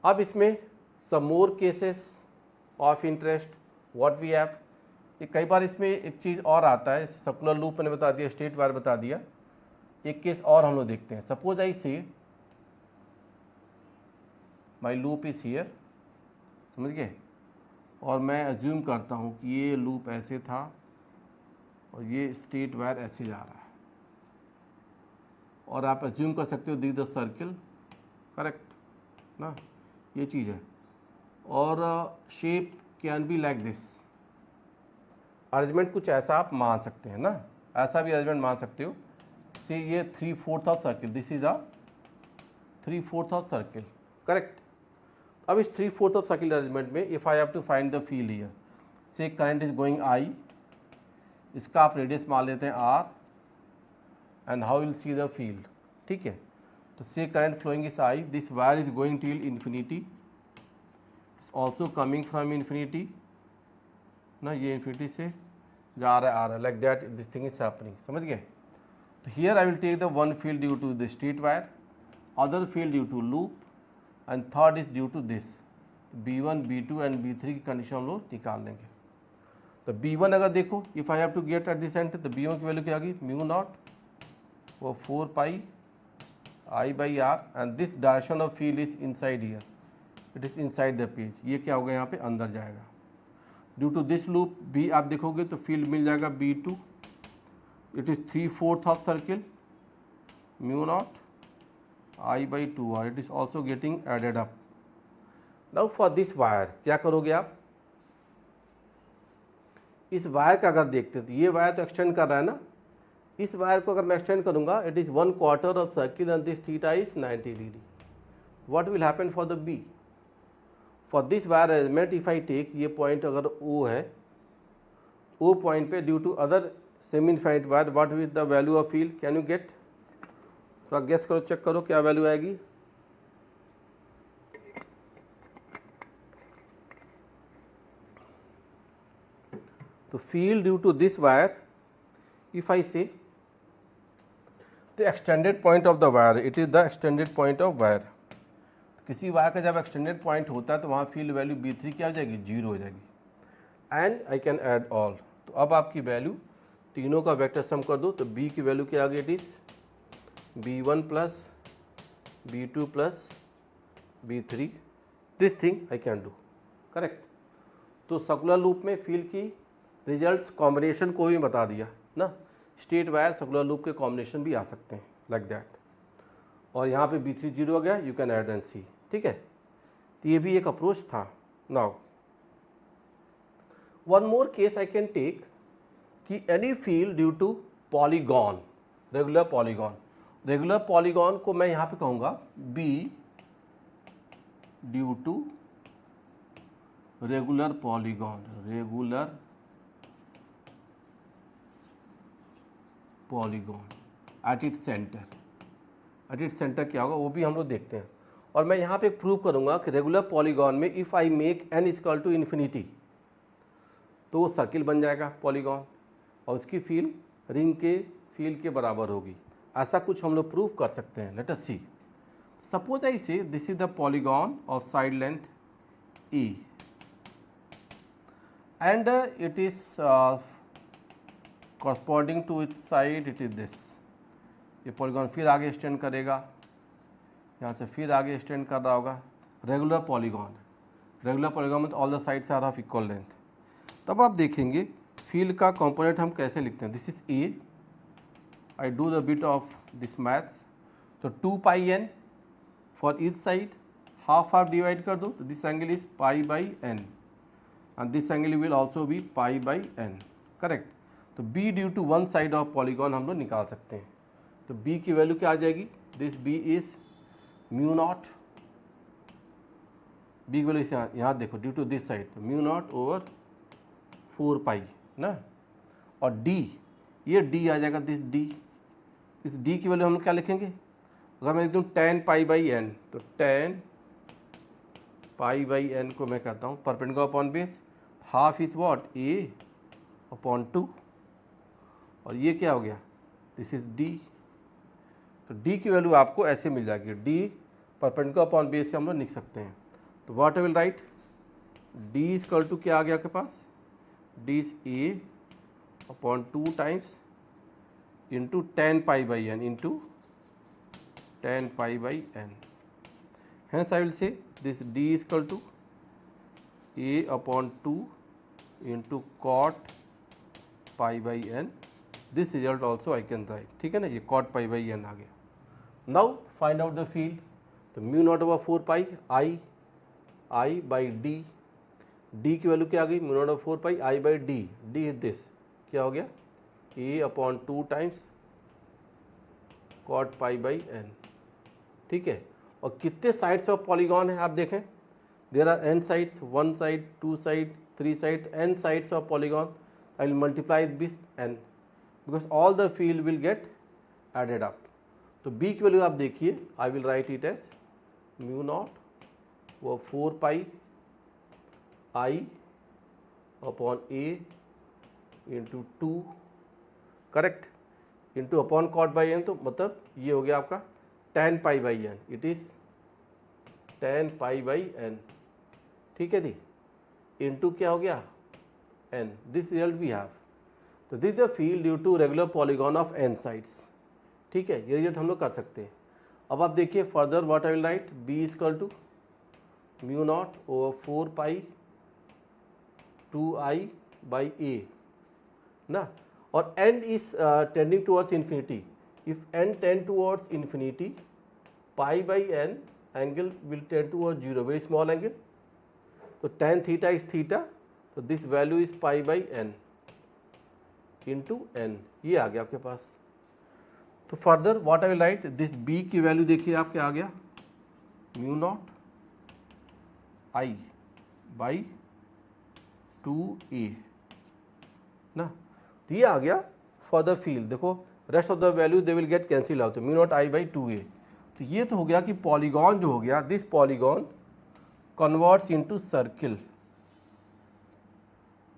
S1: अब इसमें some more cases of interest what we have. ये कई बार इसमें एक चीज़ और आता है, सर्कुलर लूप मैंने बता दिया, स्ट्रेट वायर बता दिया, एक केस और हम लोग देखते हैं। सपोज आई से माई लूप इज हियर, समझ गए, और मैं अज्यूम करता हूँ कि ये लूप ऐसे था और ये स्ट्रेट वायर ऐसे जा रहा है, और आप अज्यूम कर सकते हो दिस द सर्किल, करेक्ट ना, ये चीज़ है, और shape can be like this. Arrangement कुछ ऐसा आप मान सकते हैं ना, ऐसा भी अरेंजमेंट मान सकते हो। से ये 3/4 of circle, this is a 3/4 of circle, correct. अब इस 3/4 ऑफ सर्किल अरेंजमेंट में if I have to find the field here, say current is going I, इसका आप रेडियस मान लेते हैं r, and how will see the field, ठीक है। तो say current flowing is I, this wire is going till infinity, it's also coming from infinity ना, ये इन्फिनिटी से जा रहा है आ रहा है, like that this thing is happening, समझ गए। तो here I will take the one field due to the straight wire, other field due to loop, and third is due to this. B1, B2 and B3 की कंडीशन हम लोग निकाल लेंगे। तो B1 अगर देखो, if I have to get at this end, तो B1 की वैल्यू क्या होगी म्यू नॉट वो 4 pi I by r, and this direction of field is inside here, it is inside the page, ये क्या होगा यहाँ पे अंदर जाएगा। Due to this loop B आप देखोगे तो फील्ड मिल जाएगा B2, it is 3/4 of circle mu naught I by 2r, it is also getting added up. Now for this wire क्या करोगे आप, इस वायर का अगर देखते हैं तो ये वायर तो एक्सटेंड कर रहा है ना, इस वायर को अगर मैं एक्सटेंड करूंगा it is 1/4 of circle and this theta is 90 degree. What will happen for the B, for this wire arrangement if I take, ये पॉइंट अगर O है, O पॉइंट पे due to other semi infinite wire what will the value of field, can you get, थोड़ा गेस करो, चेक करो क्या वैल्यू आएगी। तो field due to this wire, if I say the extended point of the wire, it is the extended point of wire. किसी वायर का जब एक्सटेंडेड पॉइंट होता है तो वहाँ फील्ड वैल्यू B3 क्या हो जाएगी, 0 हो जाएगी, and I can add all. तो अब आपकी वैल्यू तीनों का वेक्टर सम कर दो, तो B की वैल्यू क्या आ गई, it is B1 plus B2 plus B3, this thing I can do, correct. तो सर्कुलर लूप में फील्ड की रिजल्ट्स कॉम्बिनेशन को भी बता दिया ना, स्ट्रेट वायर सर्कुलर लूप के कॉम्बिनेशन भी आ सकते हैं लाइक दैट, और यहाँ पे B3 0 हो गया, you can add and see, ठीक है। तो ये भी एक अप्रोच था। Now one more case I can take कि any field due to polygon, regular polygon, regular polygon को मैं यहाँ पे कहूँगा B due to regular polygon, regular polygon at its centre, at its centre क्या होगा वो भी हम लोग देखते हैं। और मैं यहाँ पे प्रूव करूँगा कि रेगुलर पॉलीगॉन में if I make n equal to infinity तो वो सर्किल बन जाएगा पॉलीगॉन और उसकी फील्ड रिंग के फील्ड के बराबर होगी। ऐसा कुछ हम लोग प्रूव कर सकते हैं। Late us C. Suppose I से this is the polygon of side length E and it is corresponding to its side it is this। ये पॉलीगॉन फिर आगे एक्सटेंड करेगा, यहाँ से फिर आगे एक्सटेंड कर रहा होगा। रेगुलर पॉलीगॉन, रेगुलर पॉलीगॉन में all the sides are of equal length. तब आप देखेंगे फील्ड का कंपोनेंट हम कैसे लिखते हैं। This is a, I do the bit of this maths. तो 2 पाई n for each side, half half divide कर दो तो this angle is pi by n and this angle will also be pi by n, correct. तो b due to one side of polygon हम लोग निकाल सकते हैं। तो b की वैल्यू क्या आ जाएगी, this b is mu not, b की वैल्यू यहाँ देखो ड्यू टू दिस साइड तो म्यू नॉट ओवर 4 पाई ना, और d ये d आ जाएगा दिस d। इस d की वैल्यू हम क्या लिखेंगे, अगर मैं लिख दूँ 10 पाई बाई n तो 10 पाई बाई n को मैं कहता हूँ perpendicular upon base, half is what a upon 2 और ये क्या हो गया, दिस इज d। तो d की वैल्यू आपको ऐसे मिल जाएगी, d परपेंडिकुलर अपॉन बेस से हम लोग लिख सकते हैं। तो what I will write, d is equal to क्या आ गया आपके पास, d is a upon 2 times into 10 pi by n into 10 pi by n। Hence I will say this d is equal to a upon 2 into cot pi by n। This result also I can write, ठीक है ना, ये cot pi by n आ गया। Now find out the field। तो mu naught over 4 pi I by d, d की वैल्यू क्या आ गई, mu naught over 4 pi I by d, d is this क्या हो गया a upon 2 times cot pi by n, ठीक है। और कितने साइड्स ऑफ पॉलीगॉन है आप देखें, there are n sides, 1 side 2 side 3 side, n sides of polygon. I will multiply this n because all the field will get added up. तो b की वैल्यू आप देखिए, I will write it as mu naught वो 4 pi I upon a into 2 correct into upon cot by n, तो मतलब ये हो गया आपका 10 pi by n, it is 10 pi by n, ठीक है दी, इंटू क्या हो गया n, this result we have. तो this the field due to regular polygon of n sides, ठीक है, ये रिजल्ट हम लोग कर सकते हैं। अब आप देखिए further what I will write, b is equal to mu naught over 4 pi 2i by a ना, और n is tending towards infinity. If n tend towards infinity, pi by n angle will tend towards 0, very small angle. So tan theta is theta, so this value is pi by n into n, ये आ गया आपके पास। तो further what I will write, this b की वैल्यू देखिए आप क्या आ गया, mu naught I by 2a ना, तो ये आ गया फॉर द फील्ड। देखो rest of the value they will get cancel out, mu naught I by 2a। तो ये तो हो गया कि पॉलीगॉन जो हो गया, this polygon converts into circle,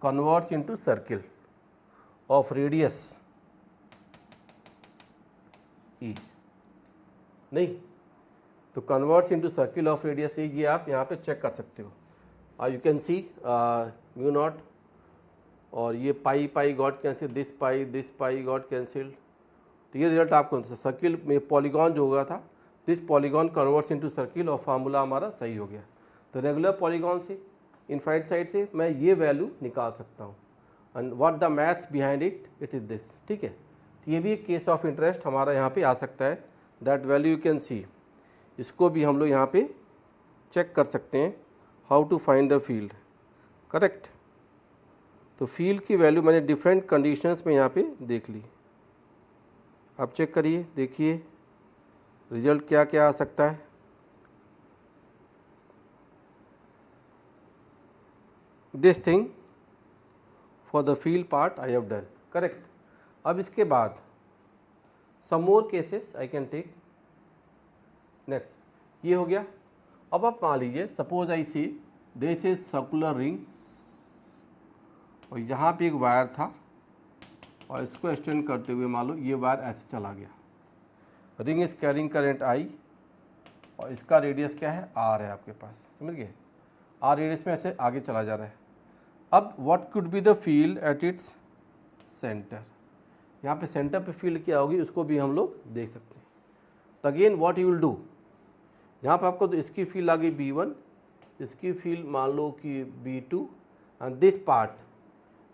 S1: converts into circle of radius e, नहीं तो converts into circle of radius e, ये आप यहाँ पे चेक कर सकते हो। You can see mu not और ये pi pi got cancel, this pi got cancel. तो ये रिजल्ट आपको सर्किल में पॉलीगॉन जो हुआ था, this polygon converts into circle और फार्मूला हमारा सही हो गया। तो रेगुलर पॉलीगॉन से इनफाइनाइट साइड से मैं ये वैल्यू निकाल सकता हूँ and what the maths behind it, it is this, ठीक है। तो ये भी एक केस ऑफ इंटरेस्ट हमारा यहाँ पे आ सकता है, that value you can see. इसको भी हम लोग यहाँ पे चेक कर सकते हैं, how to find the field, correct. तो फील्ड की वैल्यू मैंने डिफरेंट कंडीशंस में यहाँ पे देख ली, आप चेक करिए, देखिए रिजल्ट क्या क्या आ सकता है। This thing for the field part I have done, correct. अब इसके बाद some more cases I can take. Next, ये हो गया। अब आप मान लीजिए suppose I see this is circular ring और यहाँ पे एक वायर था और इसको एक्सटेंड करते हुए मान लो ये वायर ऐसे चला गया। रिंग इज कैरिंग करंट आई और इसका रेडियस क्या है, आर है आपके पास, समझ गए। आर रेडियस में ऐसे आगे चला जा रहा है। अब what could be the field at its centre, यहाँ पे सेंटर पे फील्ड क्या होगी उसको भी हम लोग देख सकते हैं। तो again what you will do, यहाँ पे आपको तो इसकी फील्ड आ गई B1, इसकी फील्ड मान लो कि B2 एंड दिस पार्ट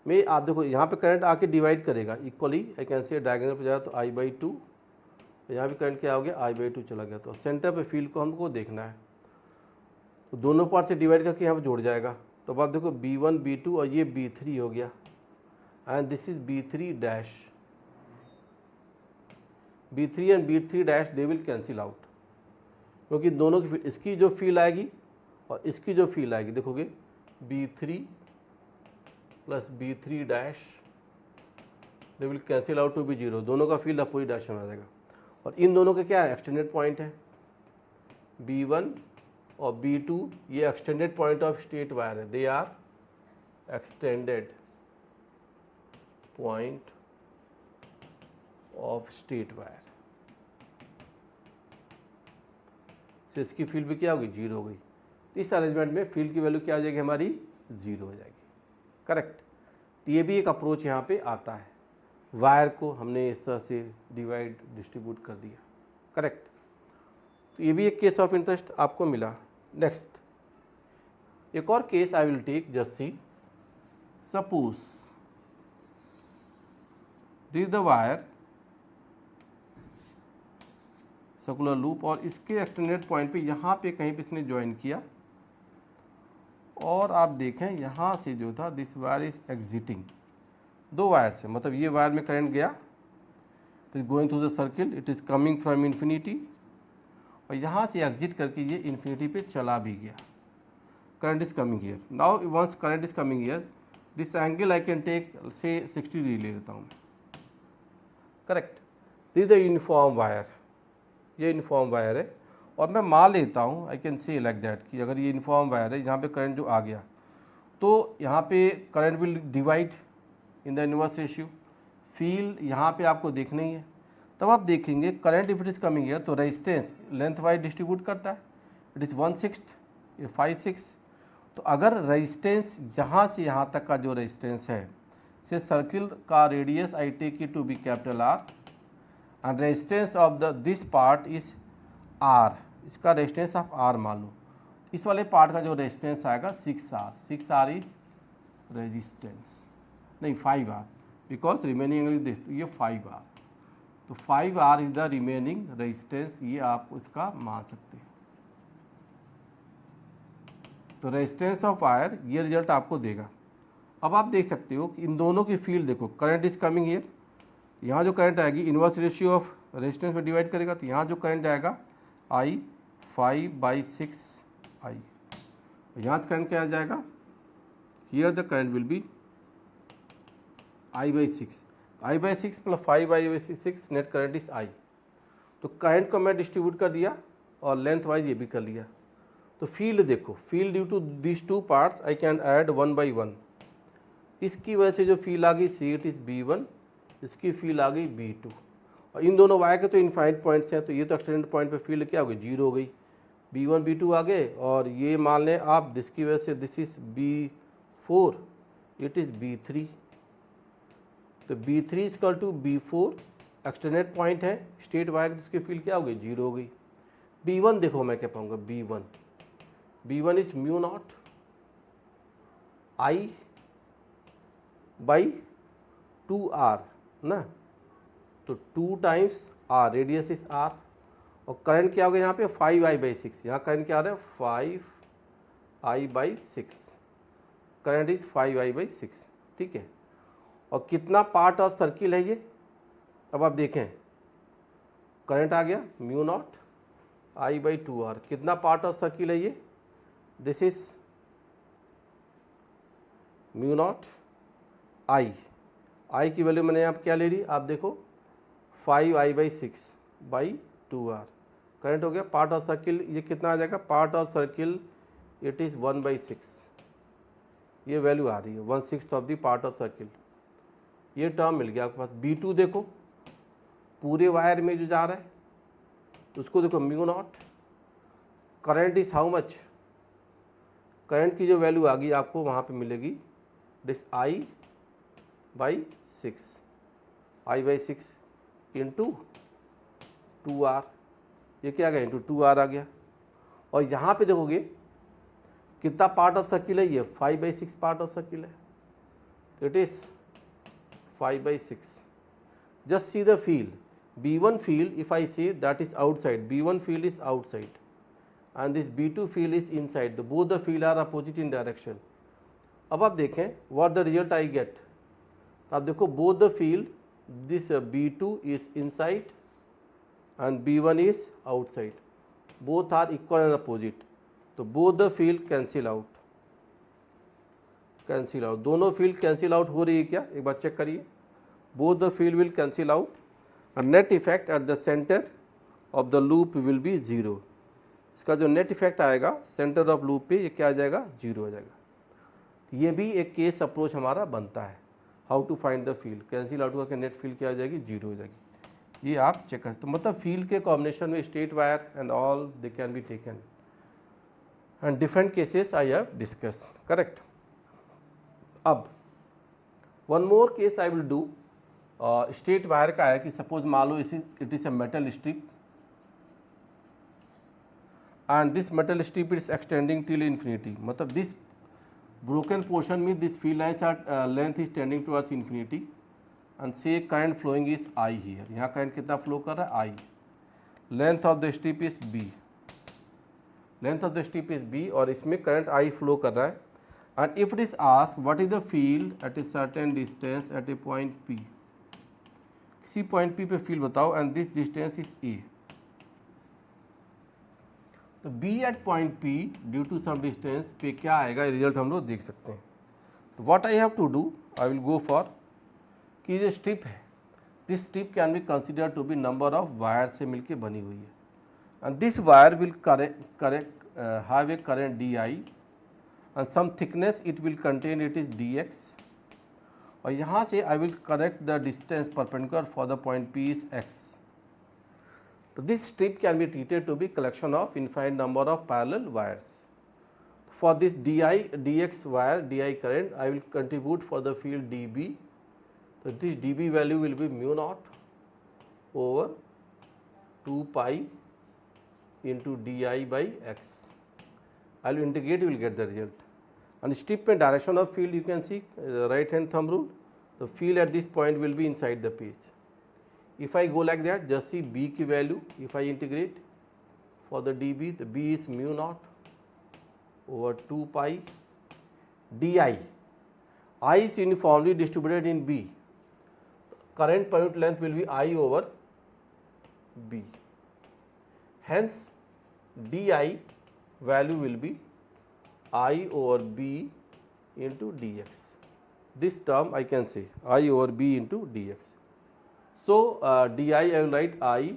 S1: में आप देखो यहाँ पे करंट आके डिवाइड करेगा इक्वली। आई कैन से डायगोनल पे जाए तो I/2, यहाँ भी करंट क्या हो गया I/2 चला गया। तो सेंटर पे फील्ड को हमको देखना है, तो दोनों पार्ट से डिवाइड करके यहाँ पे जोड़ जाएगा। तो अब आप देखो B1 B2 और ये B3 हो गया and this is B3 dash. B3 and B3 dash they will cancel out, क्योंकि दोनों की इसकी जो फील्ड आएगी और इसकी जो फील्ड आएगी देखोगे B3 plus B3 dash they will cancel out to be 0, दोनों का फील्ड अपोजिट डायरेक्शन में आ जाएगा। और इन दोनों के क्या है, एक्सटेंडेड पॉइंट है B1 और B2, ये extended point of straight wire है, they are extended point of straight wire. से इसकी फील्ड भी क्या होगी, 0 हो गई। तो इस अरेंजमेंट में फील्ड की वैल्यू क्या हो जाएगी हमारी, 0 हो जाएगी, करेक्ट। तो ये भी एक अप्रोच यहाँ पे आता है, वायर को हमने इस तरह से डिवाइड डिस्ट्रीब्यूट कर दिया, करेक्ट। तो ये भी एक केस ऑफ इंटरेस्ट आपको मिला। नेक्स्ट, एक और case I will take, just see suppose this is the wire circular loop और इसके एक्सटेंडेड पॉइंट पे यहाँ पे कहीं पे इसने ज्वाइन किया और आप देखें यहाँ से जो था दिस वायर इज एग्जिटिंग, दो वायर से, मतलब ये वायर में करंट गया, it is going through the circle, it is coming from infinity और यहाँ से एग्जिट करके ये इन्फिनिटी पे चला भी गया। Current is coming here, now once current is coming here this angle I can take say 60 degree ले लेता हूँ, correct. This is the uniform wire, ये यूनिफॉर्म वायर है और मैं मान लेता हूँ I can say like that कि अगर ये यूनिफॉर्म वायर है, यहाँ पे करंट जो आ गया तो यहाँ पे current will divide in the inverse ratio. Field यहाँ पे आपको देखना ही है, तब आप देखेंगे current if it is coming है तो रेजिस्टेंस लेंथ वाइज डिस्ट्रीब्यूट करता है, इट इज़ 1/6, ये 5/6। तो अगर रेजिस्टेंस यहाँ से यहाँ तक का जो रेजिस्टेंस है, से सर्किल का radius I take it to be capital R and resistance of the this part is R, इसका रेजिस्टेंस आप R मान लो। इस वाले पार्ट का जो रेजिस्टेंस आएगा 6R, 6R इज रेजिस्टेंस, नहीं 5R, because remaining angle this, ये 5R, तो 5R is the remaining resistance, ये आप इसका मान सकते हैं। तो रेजिस्टेंस ऑफ वायर ये रिजल्ट आपको देगा। अब आप देख सकते हो कि इन दोनों की फील्ड देखो, करंट इज कमिंग हियर, यहाँ जो करंट आएगी इनवर्स रेशियो ऑफ रेजिस्टेंस में डिवाइड करेगा, तो यहाँ जो करंट आएगा I 5/6I, यहाँ से करंट क्या आ जाएगा, here the current will be I/6, I/6 plus 5I/6 net current is I। तो करंट को मैं डिस्ट्रीब्यूट कर दिया और लेंथ वाइज ये भी कर लिया। तो फील्ड देखो, field due to this two parts I can add 1/1, इसकी वजह से जो फील्ड आ गई सी इट इज B1, इसकी फील्ड आ गई B2 और इन दोनों वायर के तो इनफाइनाइट पॉइंट्स हैं, तो ये तो एक्सटेंडेड पॉइंट पे फील्ड क्या हो गई, 0 हो गई। B1 B2 आ गए और ये मान लें आप जिसकी वजह से this is B4, it is B3, तो B3 equal to B4 extended point है स्ट्रेट वायर, जिसकी फील्ड क्या हो गई, 0 हो गई। B1 देखो मैं क्या पाऊंगा, B1 is mu not I/2R ना, तो 2 times R, radius is R और करंट क्या हो गया यहाँ पे 5I/6, यहाँ करंट क्या आ रहा है 5I/6, करंट इज 5I/6, ठीक है। और कितना पार्ट ऑफ सर्किल है ये, अब आप देखें करंट आ गया म्यू नॉट I/2R, कितना पार्ट ऑफ सर्किल है ये, दिस इज म्यू नॉट आई की वैल्यू मैंने आप क्या ले ली, आप देखो 5I/6/2R। करंट हो गया पार्ट ऑफ सर्किल, ये कितना आ जाएगा, part of circle it is 1/6, ये वैल्यू आ रही है 1/6 of the part of circle. ये टर्म मिल गया आपके पास। B2 देखो पूरे वायर में जो जा रहा है उसको देखो mu not, current is how much, current की जो वैल्यू आ गई आपको वहाँ पे मिलेगी दिस I/6 इंटू 2R, ये क्या आ गया इंटू 2R आ गया। और यहाँ पे देखोगे कितना पार्ट ऑफ सर्किल है, ये 5/6 पार्ट ऑफ सर्किल है, it is 5/6। Just see the field, B1 field if I say that is outside, B1 field is outside and this B2 field is inside, the both the field are opposite in direction। अब आप देखें what the result I get, आप देखो both the field, this B2 is inside and B1 is outside, both are equal and opposite, तो both the field cancel out, दोनों field cancel out हो रही है क्या, एक बार चेक करिए, both the field will cancel out and net effect at the center of the loop will be 0। इसका जो नेट इफेक्ट आएगा सेंटर ऑफ लूप पे ये क्या आ जाएगा, 0 हो जाएगा। ये भी एक केस अप्रोच हमारा बनता है, how to find the field, cancel out करके नेट फील्ड क्या आ जाएगी, 0 हो जाएगी। ये आप चेक कर, तो मतलब फील्ड के कॉम्बिनेशन में straight wire and all they can be taken and different cases I have discuss, correct. अब one more case I will do, straight wire का है कि सपोज मान लो it is a metal strip and this metal strip is extending till infinity, मतलब this broken portion means this field lines are length is tending towards infinity and say current flowing is I here, यहाँ current कितना flow कर रहा है, I, length of the strip is B, और इसमें current I flow कर रहा है and if it is asked what is the field at a certain distance at a point P, किसी point P पे field बताओ and this distance is A, तो B at point P due to some distance पे क्या आएगा, रिजल्ट हम लोग देख सकते हैं। तो what I have to do, I will go for कि ये स्ट्रिप है, this strip can be consider to be number of wire से मिलके बनी हुई है and this wire will have a current DI and some thickness it will contain, it is DX, और यहाँ से I will correct the distance perpendicular for the point P is X। So this strip can be treated to be collection of infinite number of parallel wires. For this DX wire, DI current, I will contribute for the field dB. So this dB value will be mu naught over 2 pi into DI by X. I will integrate, you will get the result. And strip में direction of field you can see, right hand thumb rule, the field at this point will be inside the page. If I go like that, just see B की value, if I integrate for the dB, the B is mu naught over 2 pi DI. I is uniformly distributed in B. Current per unit length will be I over B. Hence, DI value will be I over B into dx. This term I can say I over B into dx. So, DI I will write I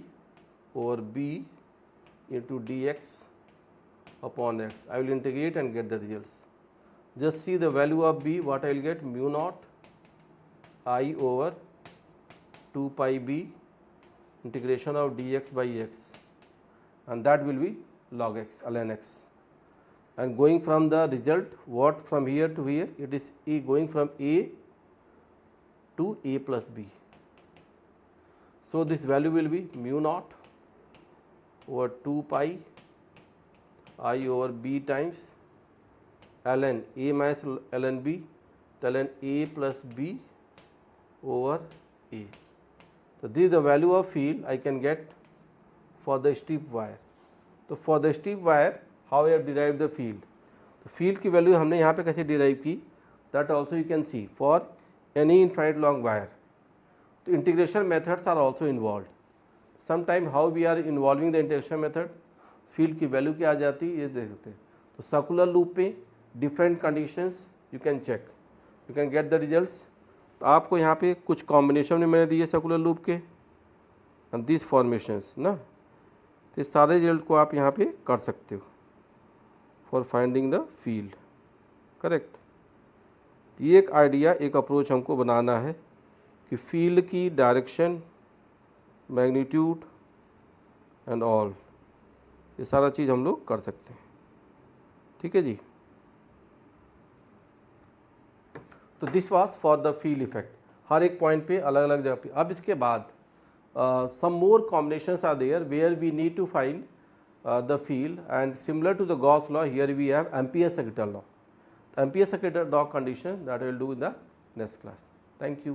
S1: over B into dx upon x. I will integrate and get the results. Just see the value of B, what I will get, mu naught I over 2 pi B integration of dx by x, and that will be log x, ln x. And going from the result, what from here to here, it is going from A to A plus B. So this value will be mu naught over 2 pi I over B times ln A minus ln B, ln A plus B over A. So this is the value of field I can get for the strip wire. तो for the strip wire how I have derived the field. तो field की value हमने यहाँ पे कैसे derive की, that also you can see for any infinite long wire. तो integration methods are also involved. Sometime how we are involving the integration method, field की value क्या आ जाती है ये देख सकते हैं। तो circular loop पे different conditions you can check. You can get the results. तो आपको यहाँ पे कुछ कॉम्बिनेशन में मैंने दिए सर्कुलर लूप के एंड दिस फॉर्मेशंस ना, तो सारे रिजल्ट को आप यहाँ पे कर सकते हो for finding the field. Correct. ये एक आइडिया, एक अप्रोच हमको बनाना है कि फील्ड की डायरेक्शन, मैग्नीट्यूड एंड ऑल, ये सारा चीज़ हम लोग कर सकते हैं। ठीक है जी। तो this was for the field effect, हर एक पॉइंट पे अलग अलग जगह पे। अब इसके बाद some more combinations are there where we need to find the field and similar to the Gauss law here we have Ampere circuital law. Ampere-circuit law condition that we will do in the next class. Thank you.